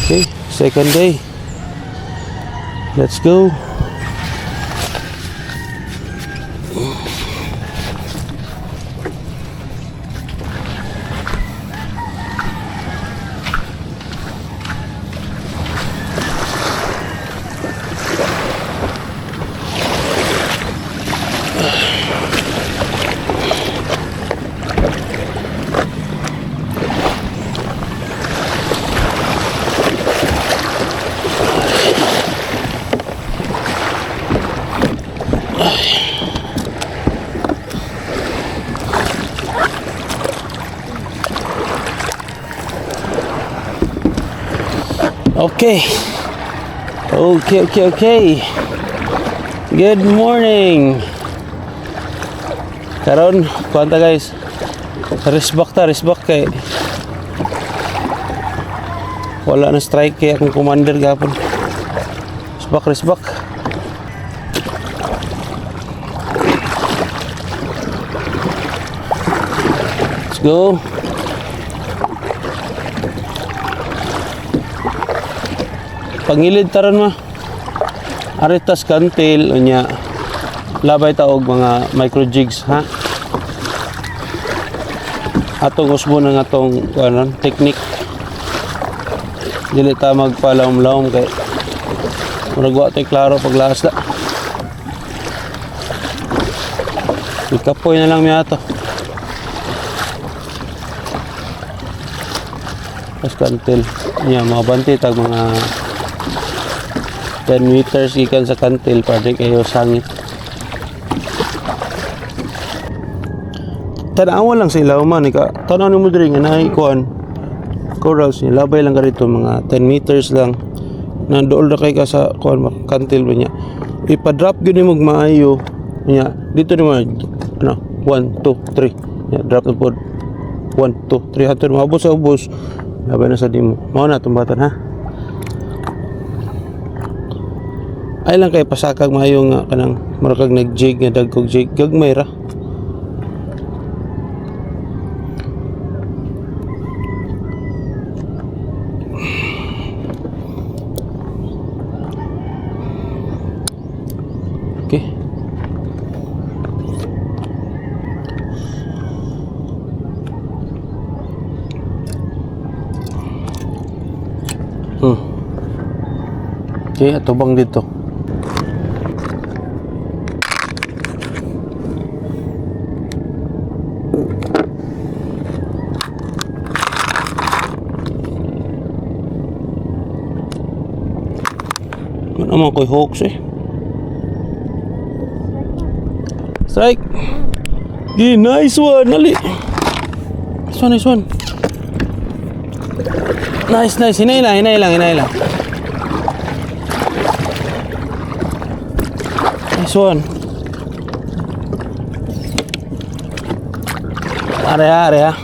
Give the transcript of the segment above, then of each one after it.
Okay, second day. Let's go. Okay. Okay. Good morning. Karon, kuanta guys. Resbak kay wala na strike kaya akong Kumander gahapon. Resbak. Let's go. Pangilid taron ma. Aritas kantil unya. Labay taog mga micro jigs ha. Atong usbo ng atong kanon technique. Dili ta magpalawom-lawom kay murag wa tay klaro paglaas da. Ikapoy na lang mi ato. Pas kantil niya mga banti tag mga 10 meters ikan sa kantil pwede kayo sangit. Tanawa lang sa ilaw man ika. Tanaw mo diri nga naay kuan corals ni labay lang karito mga 10 meters lang. Nandool na kay ka sa kuan kantil ba niya. Ipa-drop gyud nimo maayo niya. Dito ni mo ano 1 2 3. Ya drop na pod. 1 2 3 hatod maabot sa ubos. Labay na sa dimo. Mao na tumbatan ha. Ay lang kay pasakag maayo nga kanang marakag nag-jig nga dagkog jig gagmay ra. Okay. Okay, atubang dito. Naman ko'y hawks eh. Strike. Nice one. Nali. Nice one. Nice. Hinay lang. Nice one. Area.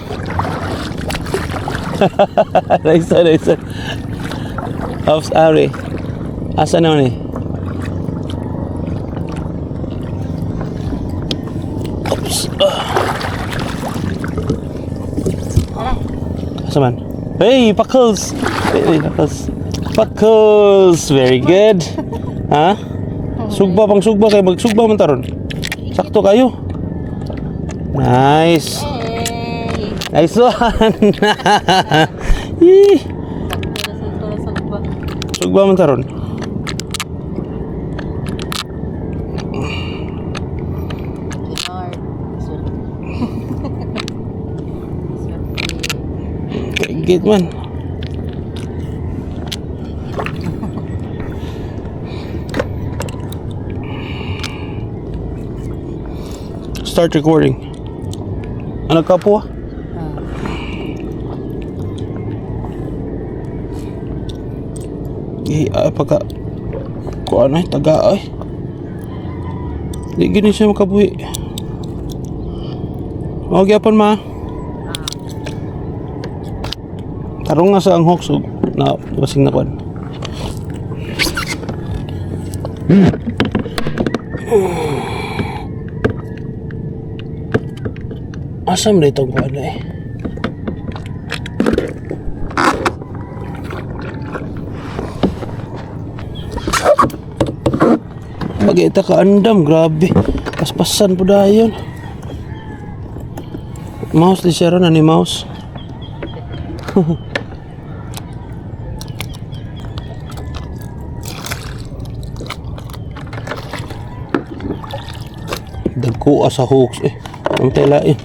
Nice one. Ops, are. Asa naman eh? Oops. Asa man? Hey, Puckles! Puckles! Very good. Ha? Sugba kay magsugba man taron. Sakto kayo. Nice. Nice one. Sugba man taron. Gate man. Start recording. Ano ka po? Pagka kuan ay taga ay. Di gini siya makabuhi. Magyapon ma. Tarong nga sa ang hawks na basing na kuan. Asam na itong kuan eh. Lagi ita ka andam, grabe. Paspasan po dayon. Mouse di siya ron, nanimaws. Dagko sa hooks eh. Ang telain.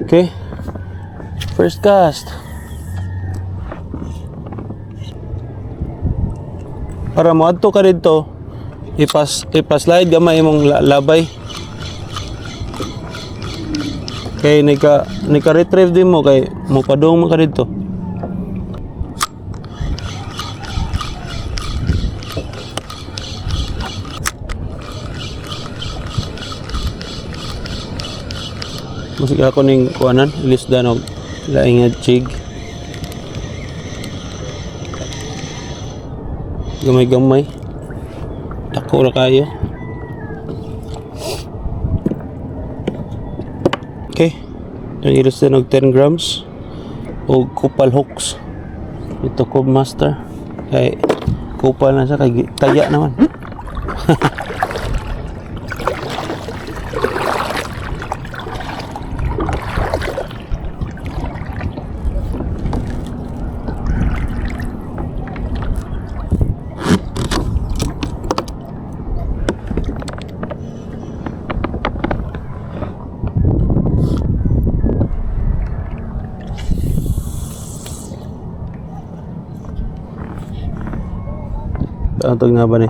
Okay. First cast. Para mo adto ka dito, ipa-slide gamay imong labay. Kay nika retrieve din mo kay mo padung man ka dito. Musik ako ning kuanan, ilisdan og laing nga jig. Gamay-gamay. Dako ra kayo. Okay. Yung ilisdan og 10 grams og kupal hooks. Ito ko master. Kay kupal na siya kay taya naman. Antog nga ba ni?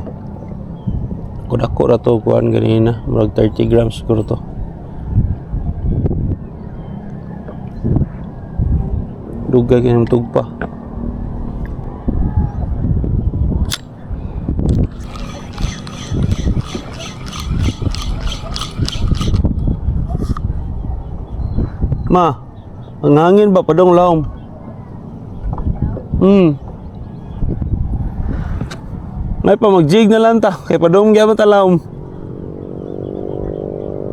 Kudako ra to kuan ganina, murag 30 grams siguro to. Dugay kinang tugpa. Ma, ang hangin ba padong laom? May pa mag-jig na lang ta. Kaya padong gyapon ta laom.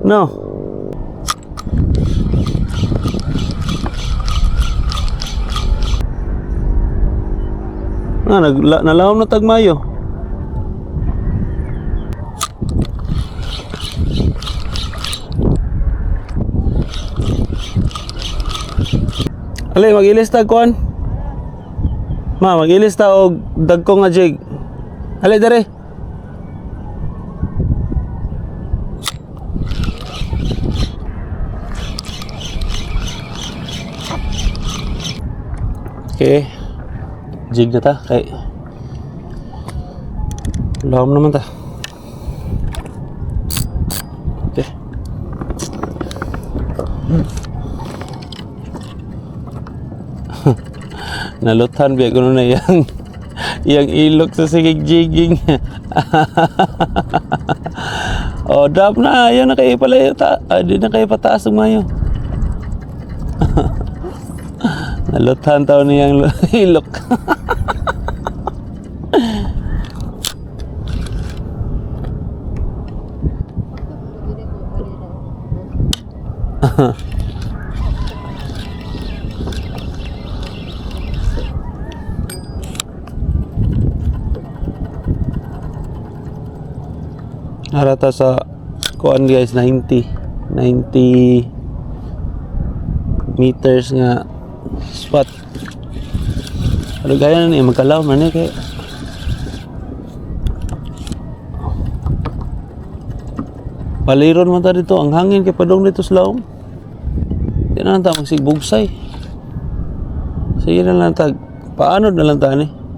No. Nalaom na tagmayo. Ali, mag-ilis ta kuan. Ma, mag-ilis ta og dagko nga jig. Ali dere. Okay. Jig na ta kay laom naman ta. Okay. Nalutan biya kuno na yang ilok sa sigig jigging. Oh, dap na. Yan na kayo pala. Di na kayo pataas ng mayo. Naluthan tao niyang ilok. Harata sa kuan guys, 90 meters nga spot. Ano gaya na niya magkalaw man niya kay paliron man ta dito ang hangin kay padong dito sa laom. Di na lang ta magsigbugsay. Sige na lang ta paano na lang ta ni.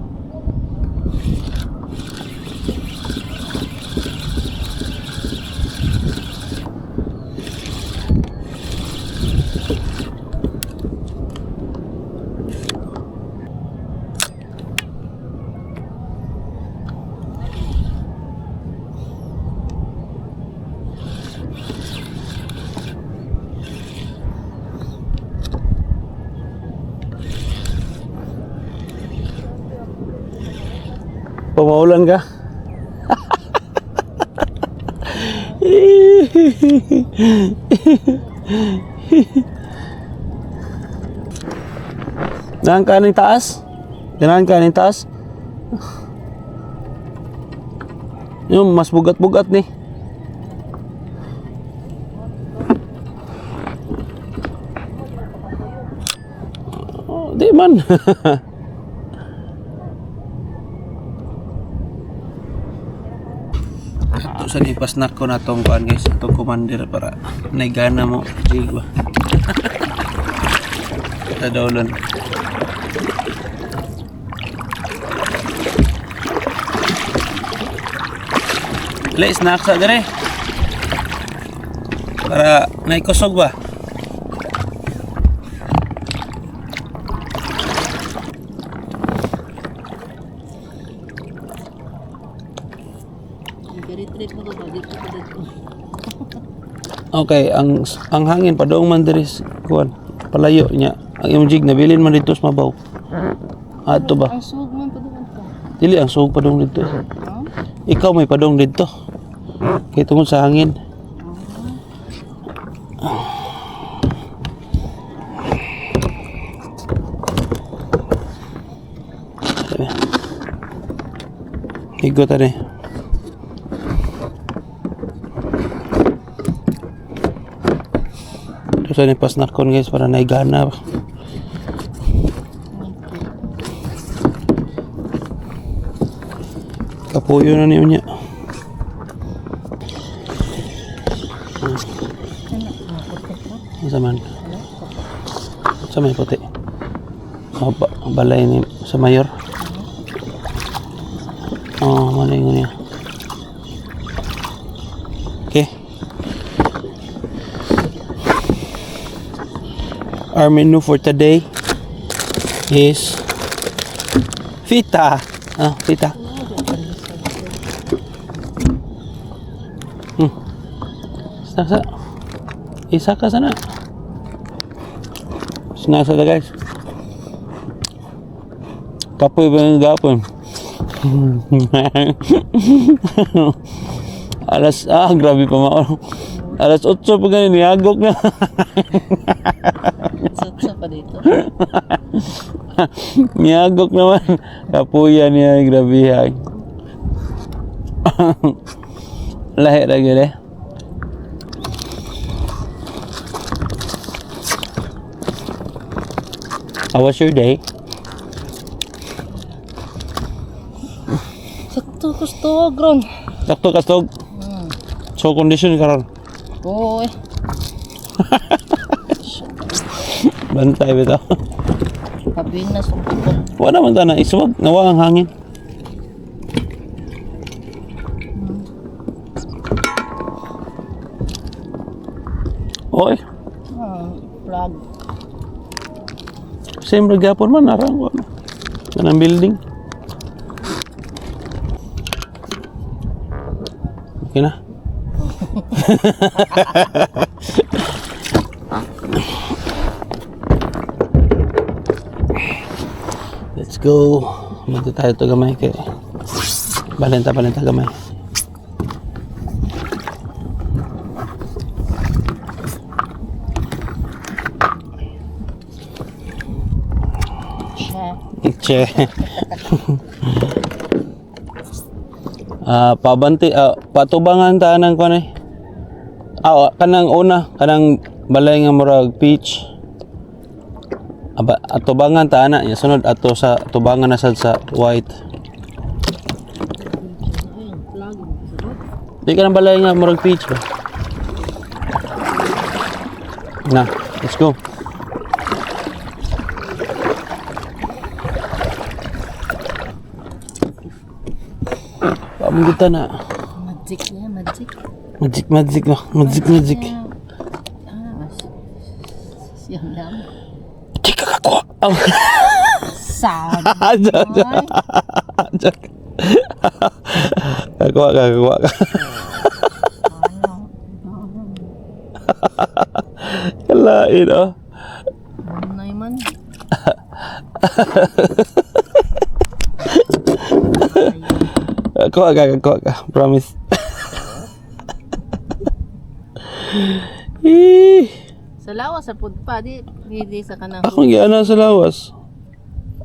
Pumaulan ka? Ganahan ka ning taas? Ganahan ka ning taas? Yung mas bugat-bugat ni. Oh, di man. Ito sa ipasnak ko na itong kuhan guys, itong Kumander para naigana mo. Sige ba? Sa daulon. Lay snack sa dire. Para naikusog ba? Okay, ang hangin pa doong man diri kuan. Palayo niya. Ang imong jig nabilin man dito sa mabaw. Ato ba? Ang sug man pa doon. Dili ang sug padong dito. Ikaw may padong dito. Kay tungod sa hangin. Higot tadi. Terus ini pas nakon guys para naigana. Kapuyo na niyo niya. Saman. Sa may puti. Oh, balay ni sa mayor. Oh, mana yung niya. Okay. Our menu for today is fita. Fita. Sasa. Isa ka sana. Sinasa na guys. Kapoy ba yung gahapon? Grabe pa mao. Alas 8 pa ganyan, niyagok na. Sa pa dito. Niyagok naman. Kapuyan niya, grabe yan. Lahi na gila. How was your day? Sakto gusto gron. Sakto kastog. So condition karon. Oo eh. Bantay bitaw. Kabinas ang tukod. Wala man ta na iswag, nawa ang hangin. Oy, Flag. same gapon man narang ko. Kanang building. Okay na. Let's go. Magto tayo to gamay kay balenta gamay. Che. Pabanti patubangan ta nang kuan eh. Kanang una, kanang balay nga murag peach. Atubangan ta ana, sunod ato sa tubangan na sad sa white. Di ka nang balay nga murag peach ba? Na, let's go. Pamong kita na. Magic niya, magic. Magic. Siyang lang. Di ka kakuha. Sabi. Kakuha ka. Kalain oh. Ano man? Kuha ka. Promise. Sa lawas sa pud pa di sa kanang. Ako giana sa lawas.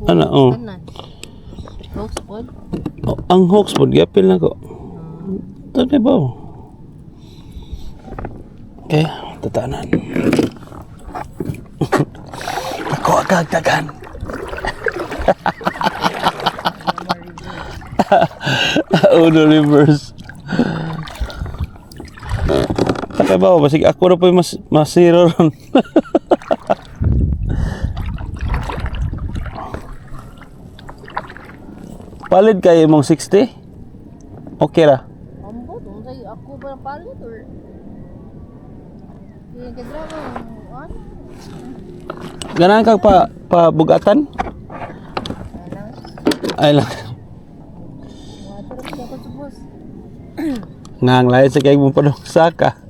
Ana, oh. Kanan. Rose pod. Oh, ang hawks po, gapil na ko. Tadi ba? Okay, tatanan. Ako agad-dagan. Uno reverse. Tadi ba? Basig ako na po yung masiro ron. Palit kayo mong 60? Okay ra. Ambo, doon sa'yo ako ba palit or? Hindi ka drama. Ano? Ganan kang pabugatan? Ay lang. Water ako sa boss. Ngang lain sa kay mong padong saka.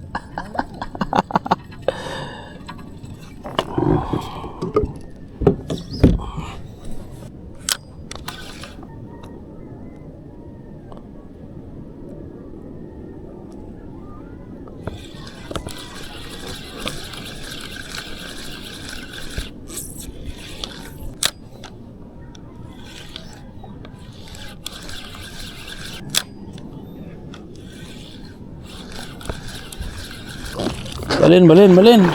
Balin.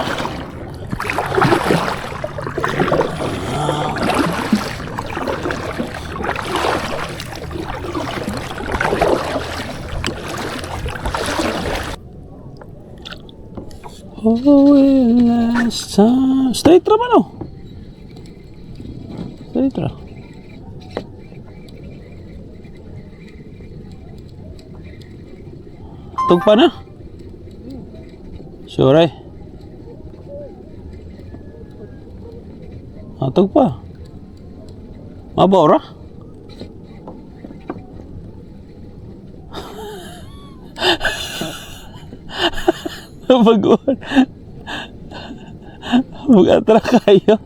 Oh, last time. Straight ra man oh. Straight ra. Tugpa na? Sure ay. Tugpa. Mabaw ra? Baguan. Mag-atra kayo.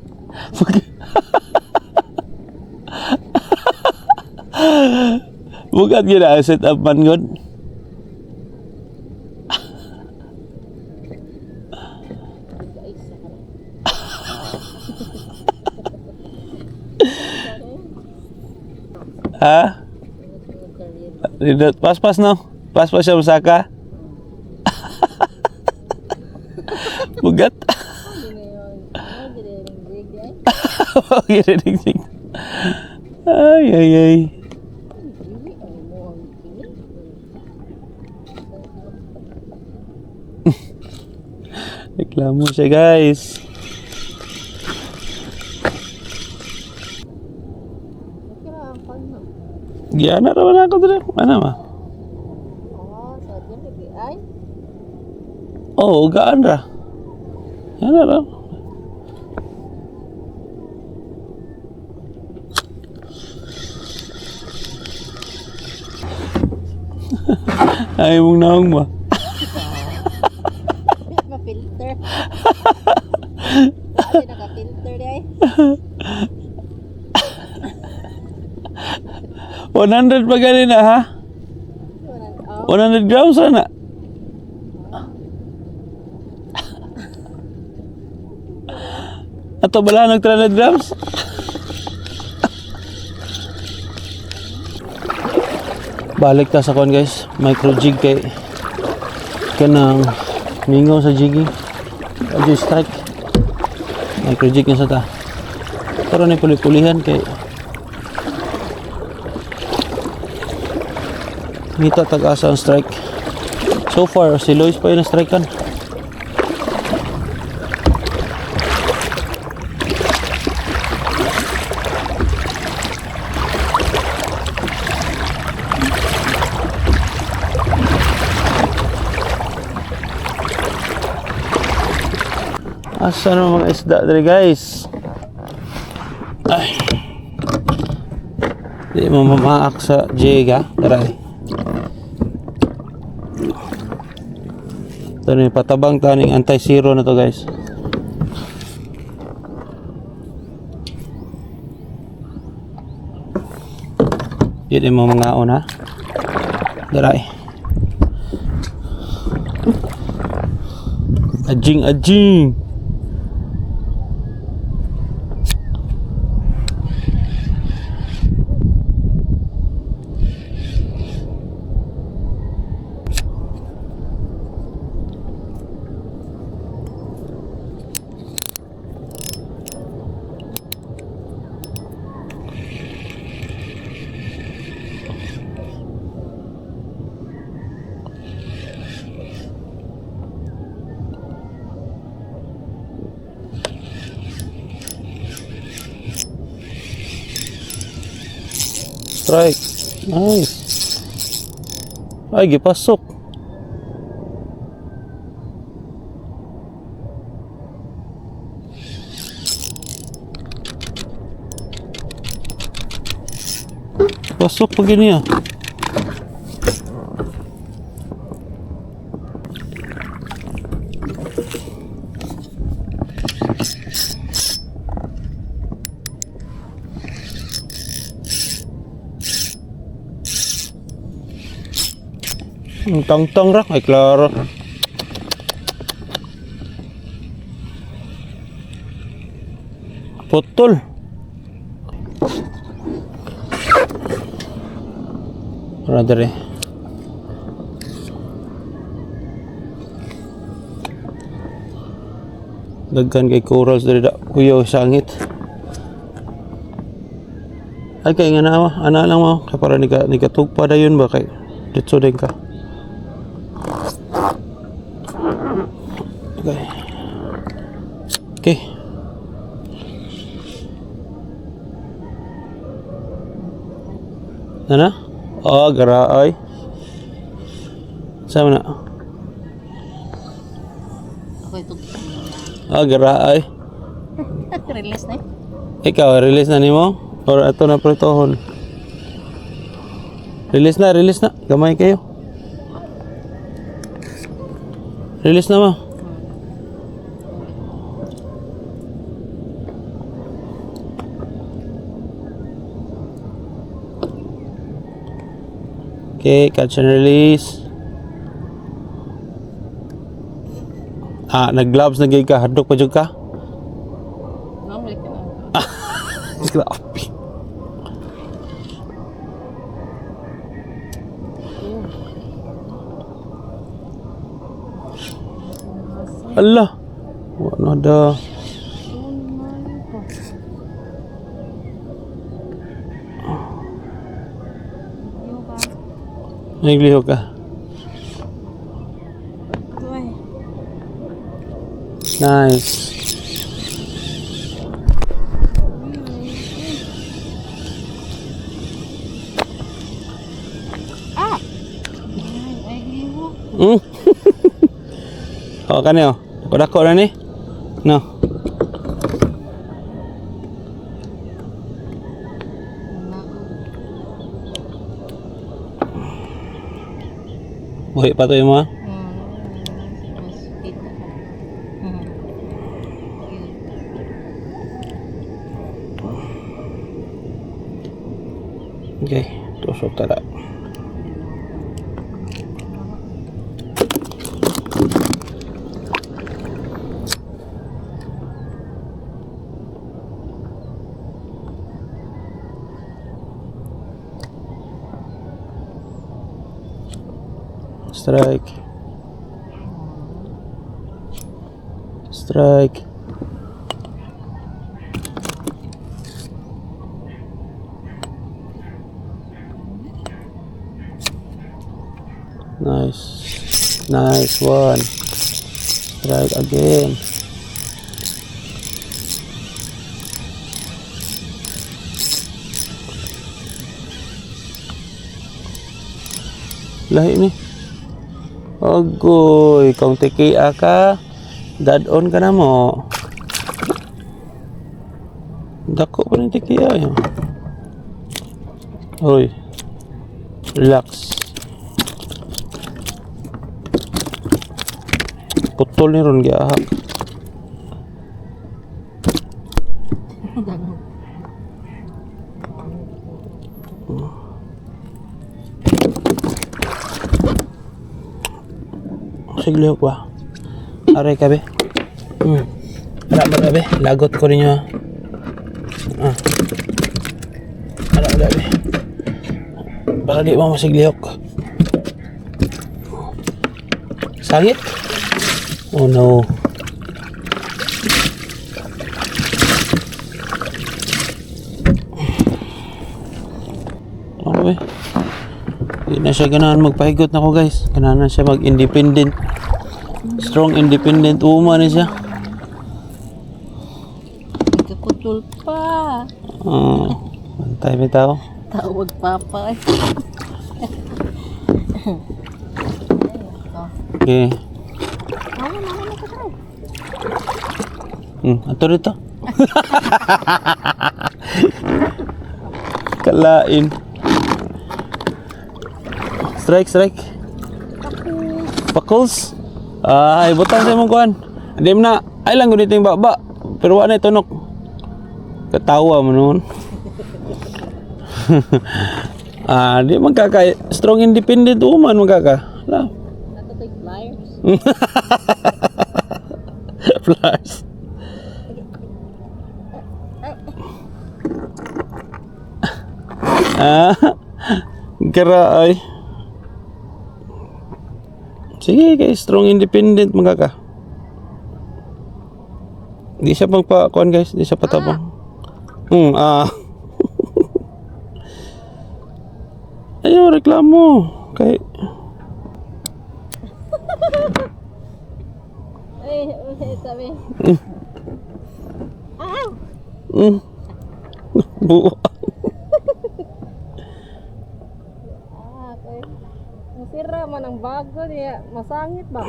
Bukat gina set up man god. Ha? Ridot pas no. Pas siya masaka. Bugat. Ay. Reklamo siya guys. Giyana raman ako dito. Ano ma? Oo, gaan ra. Yan na raw. Ay mong naong mo. Ma-filter. Ay, naka-filter di ay. 100 pa ganin na ha? 100 grams na. Ato bala nag 300 grams? Balik ta sa kon guys, micro jig kay kanang mingaw sa jigging. Adyo strike. Micro jig na sa ta. Pero na puli-pulihan kay Mita tag-asa ang strike. So far, si Lois pa yung na-strike kan. Asa naman mga isda dali guys? Ay. Di mo mamaak sa jega. Taray. Ito na yung patabang taning anti-zero na to guys. Yun mo mga una. Daray. Ajing. Strike. Nice. Ay, gipasok. Pasok pa gini ah. Ang tang-tang rak, ay klaro. Putol. Para dere. Daghan kay corals dere da kuyo sangit. Ay kay nga na ana lang mo kay para ni katugpa dayon ba kay ditso din ka. Okay. Okay. Nana? Oh, garaay. Sama na. Ako ito. Oh, garaay. Release na Ikaw, release na nimo? Or ato na pretohon? Release na. Gamay kayo. Release na mo. Okay, catch and release. Nag-gloves na gay ka. Hadok pa dyan ka? Normally ka na. Grabe. Allah. Wala ada. Nagliho ka. Nice. Oh, kanyo. Dako na ni. No. Buhi pa to yung mga. Okay, tusok tala. Strike. Strike. Nice. Nice one. Strike again. Lahi ni. Agoy, kung tikia ka, dad-on ka na mo. Dako pa ng tikia yun. Hoy, relax. Putol ni ron giahak. Siglihok ba? Aray ka be. Ara ba be? Lagot ko ninyo. Ara ba be? Baka di mo masiglihok. Sangit? Oh no. Ano be? Hindi na siya ganahan magpahigot na ko guys. Ganahan na siya mag-independent. Strong independent woman na siya. Kaputol pa. Antay may tao. Tawag papa. Okay. Mama ka try. Ato rito. Kalain. Strike. Pakos. Ay, butang sa mong kuhan. Hindi mo na. Ay lang gunito yung baba. Pero wala na itunok. Katawa mo noon. Di magkaka. Strong independent woman magkaka. Wala. Nato take flyers. Flash. Kara ay. Sige guys, strong independent magkaka. Di siya pagpakuan guys, di siya patabang. Ayaw reklamo kay Ay, sabi. buo. Okay. Masira man ang bago niya. Masangit ba?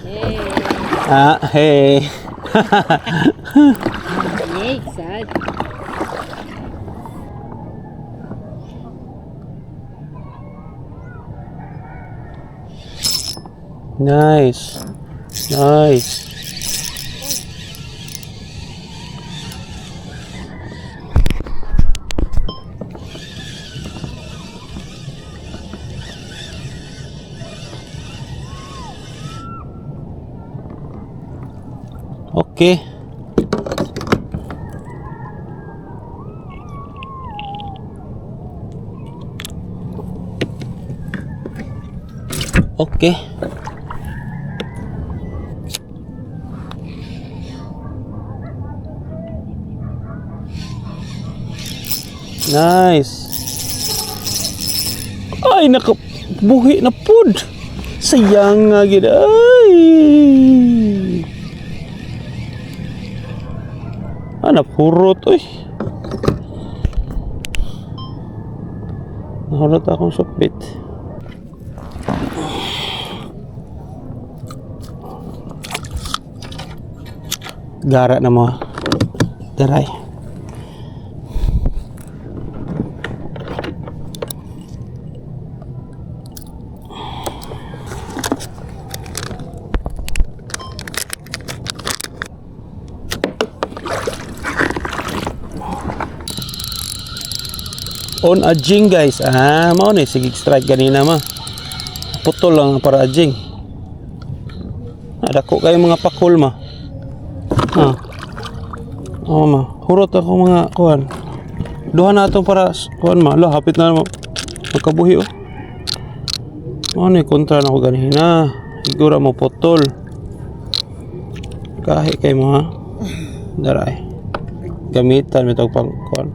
Hey. Hey. Yay, sad. Nice. Okay. Okay. Nice. Ay, nakabuhi na pud. Sayang nga gid. Ay. Napurot oy. Nahurot akong sukbit. Gara na mo. Daray. On ajing guys. Mao ni sige strike ganina ma. Putol lang para ajing. Dako kayo mga pakul ma. Ma. Hurot ako mga kuan. Duha na ato para kuan ma. Lo hapit na mo. Magkabuhi oh. Mao ni kontra na ko ganina. Siguro mo putol. Kahit kay mo ha. Daray. Gamitan mo itong pang kuan.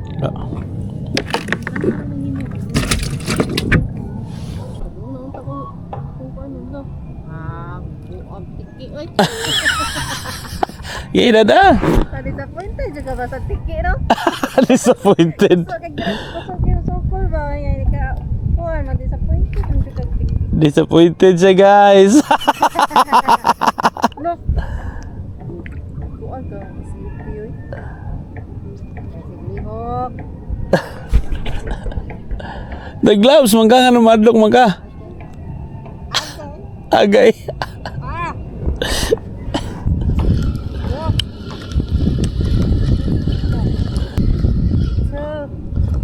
Yay dada. Disappointed juga ba sa tiki no? Disappointed. So kag sokol ba yan ka kuan ma-disappointed ang kag tiki. Disappointed siya guys. Look. Kuan ka sleepy oy. Lihok. The gloves mangga nga madlok mangga. Agay.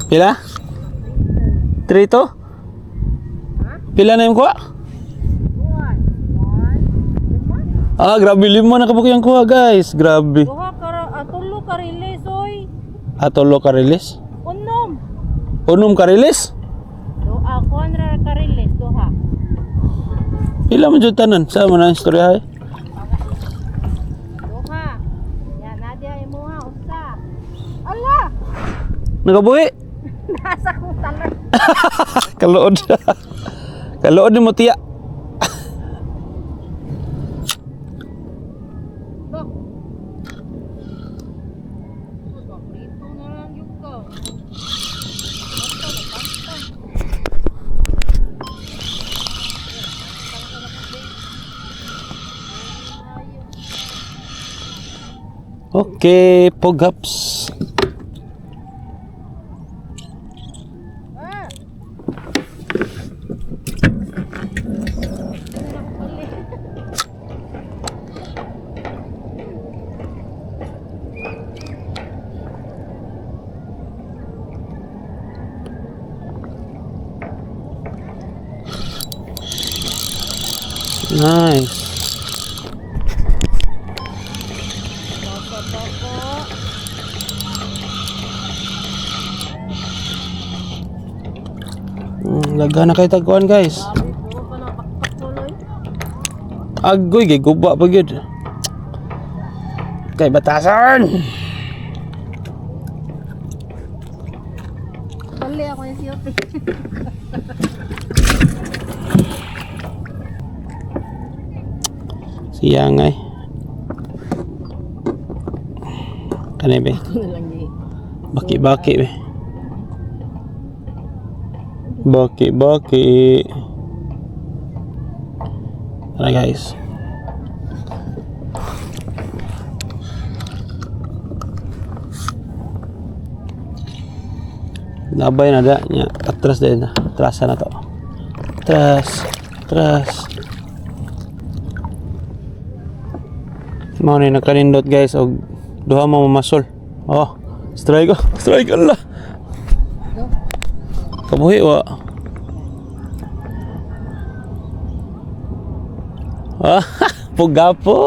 Pila? 3 to? Pila na yung kuha? Grabe 5 na kabuk yung kuha guys. Grabe. Tulo ka release oy. Tulo ka release? Unom ka release? Kuan ra ka release duha. Pila man jud tanan? Sa man ang istorya ay? Duha. Yan nadia imo ha usa. Ala. Nagabuhi? Nasa ko tanan. Kalood. Kalood ni mo tiya. Okay, pogaps. Ah! Nice. Baba pa po. Laga na kay tagkuan guys. Grabe po pa na pakpakuloy. Agoy gay guba pa gyud. Kay batasan. Bali ako yung SUP. Siyang ay. Kanay be. Ako na lang di. Baki-baki be. Baki-baki. Tara guys. Labay na da nya. Atras din na. Atrasan na to. Atras. Mao ni nakanindot guys og duha mo mamasol. Oh, strike Allah. Kabuhi wa. Ah, pugapo.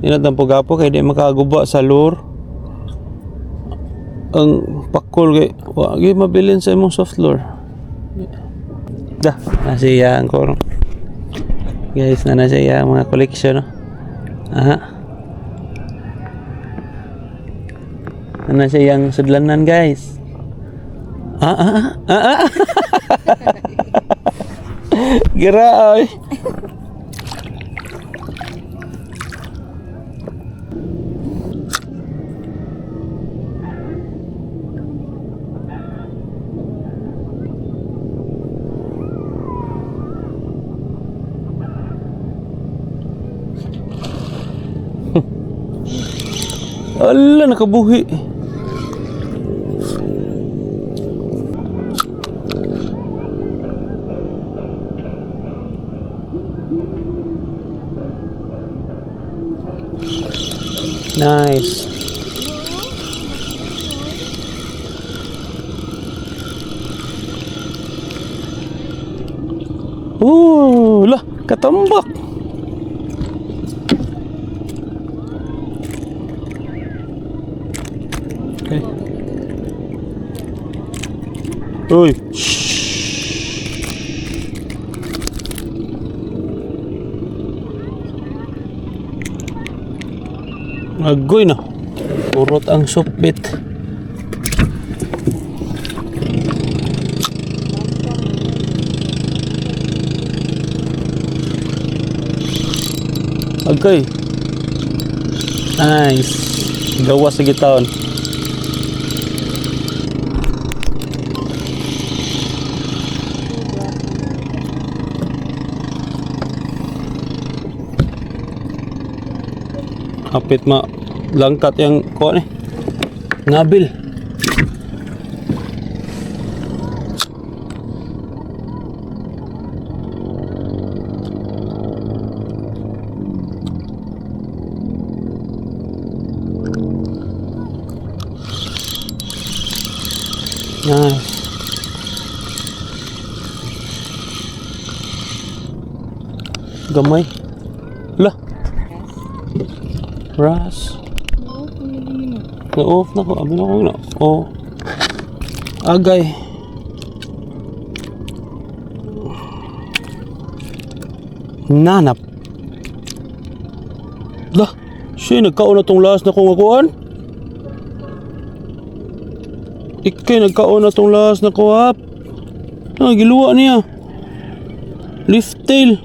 Inat ang pugapo kay di makaguba sa lure. Ang pakol kay wa gyud mabilin sa imong soft lure. Nasiya ang korong. Guys, na siya mga collection, no? Aha. Ano siya yung sudlanan, guys? Gira, ay. Ala, nakabuhi. Nice. Lah, katambak. Okay. Uy. Agoy na. Urot ang supbit. Okay. Nice. Gawas sa gitaon. Kapit langkat yang kuha ni ngabil. Nice. Gamay. Lah. Ras. Na-off na ko. Abi na ko na. Oh. Agay. Nanap. Lah. Siya nagkaon na tong last na kong akuan. Ikay nagkaon na tong last na kuhap. Giluwa niya. Lift tail.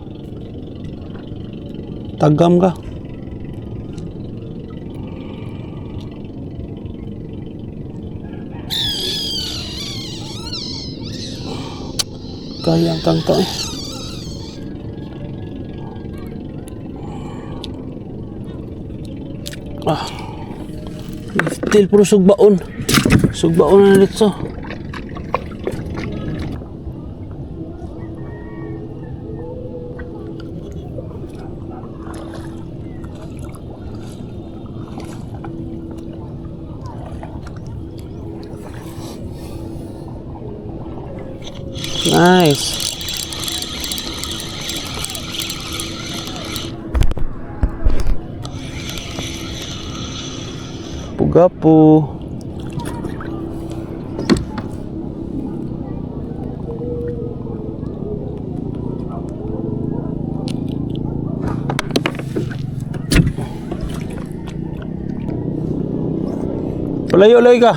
Tagam ka. Kayang tangka eh. Ah. Still puro sugbaon. Sugbaon na dito. Nice. Pugapo. Layo-layo ka.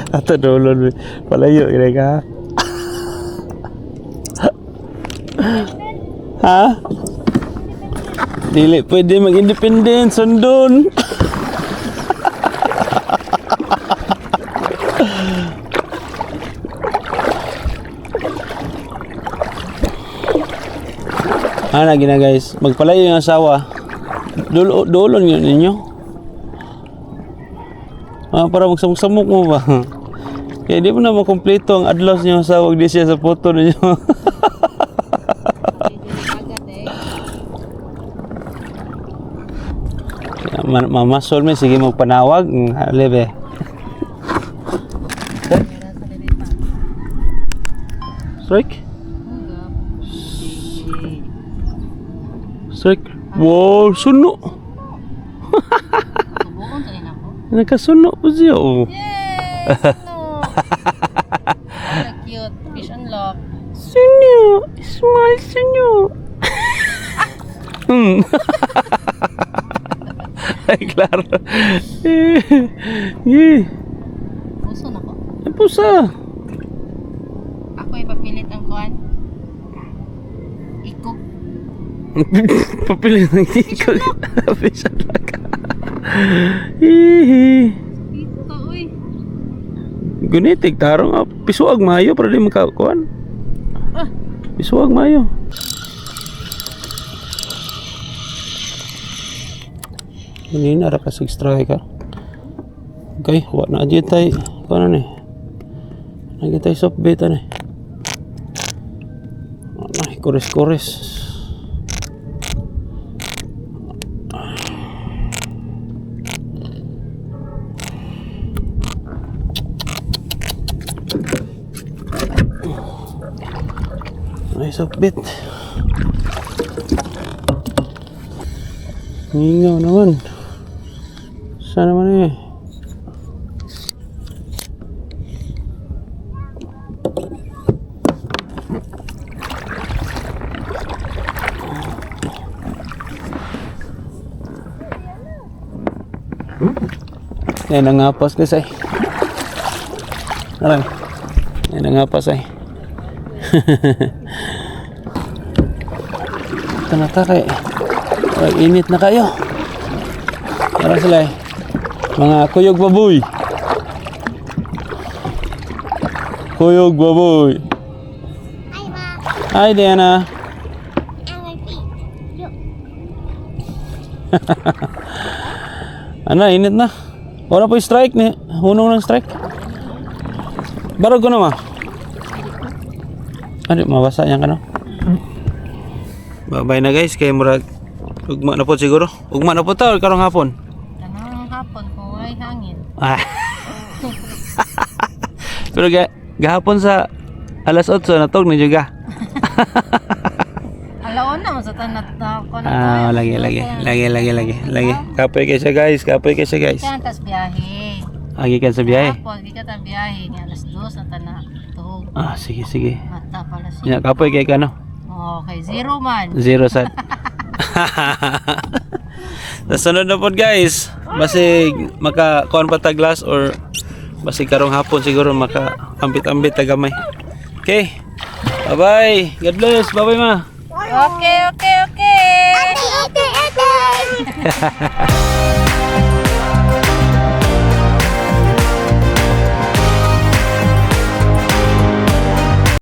Ato dolon palayo gini ka. Ha? Dili pwede mag-independent sundon. Ano gina guys, magpalayo yung asawa. Dolon yun ninyo. Para magsamok-samok mo ba? Kaya di mo na makompleto ang adlaw niyo sa wag di siya sa photo ninyo. Mamasol me sige magpanawag, lebe. Strike. Strike. Wow, suno. Nakasuno po siya. Oh. Yay! Suno! Cute. Fish and lock. Suno. Small suno. Ay, klaro. Puso na ko. Ay, pusa. Ako ipapilit ang kuhan. Ikog. Papilit ng ikog. Fish and lock. Hihi. Ito, uy. Gunitig, tarong. Pisuag mayo, para di makakuan. Pisuag mayo. Ini na ka 6 striker. Okay, wa na adyan tayo. Ano na Lagi tayo SUP beta na Ay, kores-kores. Ay, SUP bet. Hingaw naman. Saan naman eh? Yan ang ngapas kasi. Alam. Yan ang ngapas ay. Ito na takay. Ay, init na kayo. Para sila eh. Mga kuyog baboy. Kuyog baboy. Hi Diana. Ano, init na. Wala po yung strike ni. Hunong ng strike. Barog ko na ma. Ano, mabasa yan ka no? Bye-bye na guys. Kaya murag ugma na po siguro. Ugma na po ta or karong hapon? Kanang hapon kung ay hangin. Pero gahapon sa alas 8 natog na juga. Alaon na mo sa tanat na ako Ah, lagi. Kapoy kayo siya guys. Kantas biyahe. Agi kan sa biyahe. Hapon, di ka ta biyahe. Nga alas 2 na tanat. Tuhog. Ah, sige. Mata pala siya. Ya, kapoy kay ka no? Okay, 0 man. 0 sad. Nasunod na po guys. Basig maka-kuan pa ta glass or basig karong hapon siguro maka ambit-ambit ta gamay. Okay. Bye-bye. God bless. Bye-bye ma. Okay.